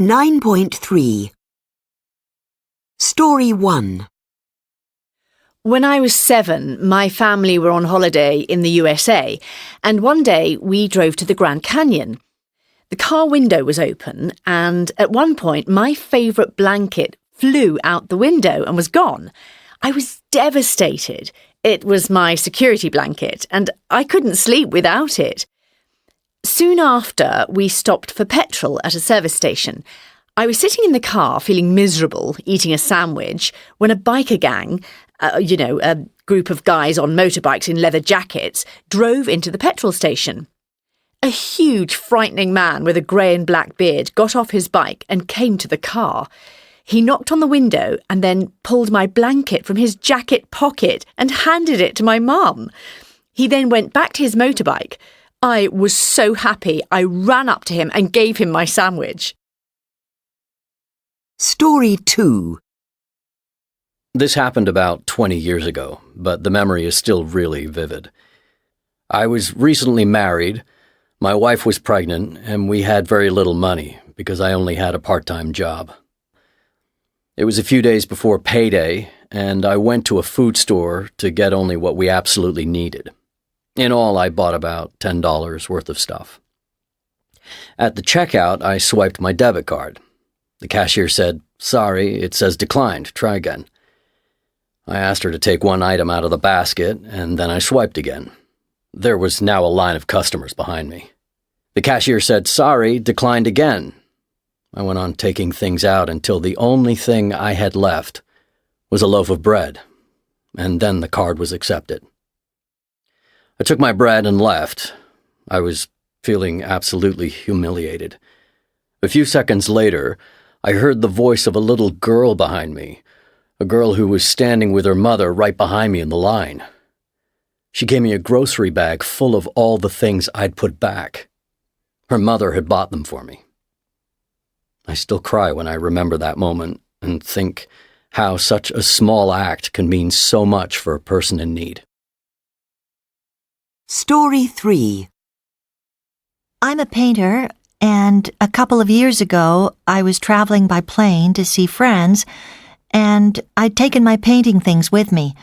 9.3 Story 1. When I was 7, my family were on holiday in the USA, and one day we drove to the Grand Canyon. The car window was open, and at one point my favourite blanket flew out the window and was gone. I was devastated. It was my security blanket, and I couldn't sleep without it. Soon after, we stopped for petrol at a service station. I was sitting in the car feeling miserable, eating a sandwich, when a biker gang, a group of guys on motorbikes in leather jackets, drove into the petrol station. A huge, frightening man with a grey and black beard got off his bike and came to the car. He knocked on the window and then pulled my blanket from his jacket pocket and handed it to my mum. He then went back to his motorbike. I was so happy, I ran up to him and gave him my sandwich. Story 2. This happened about 20 years ago, but the memory is still really vivid. I was recently married, my wife was pregnant, and we had very little money because I only had a part-time job. It was a few days before payday, and I went to a food store to get only what we absolutely needed. In all, I bought about $10 worth of stuff. At the checkout, I swiped my debit card. The cashier said, "Sorry, it says declined. Try again." I asked her to take one item out of the basket, and then I swiped again. There was now a line of customers behind me. The cashier said, "Sorry, declined again." I went on taking things out until the only thing I had left was a loaf of bread, and then the card was accepted. I took my bread and left. I was feeling absolutely humiliated. A few seconds later, I heard the voice of a little girl behind me, a girl who was standing with her mother right behind me in the line. She gave me a grocery bag full of all the things I'd put back. Her mother had bought them for me. I still cry when I remember that moment and think how such a small act can mean so much for a person in need. Story 3. I'm a painter, and a couple of years ago, I was traveling by plane to see friends, and I'd taken my painting things with me.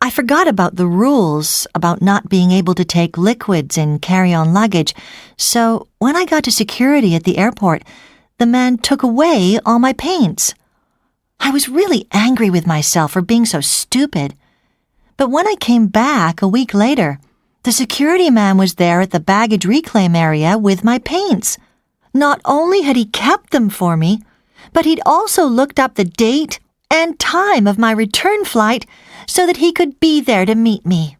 I forgot about the rules about not being able to take liquids in carry-on luggage, so when I got to security at the airport, the man took away all my paints. I was really angry with myself for being so stupid. But when I came back a week later, the security man was there at the baggage reclaim area with my paints. Not only had he kept them for me, but he'd also looked up the date and time of my return flight so that he could be there to meet me.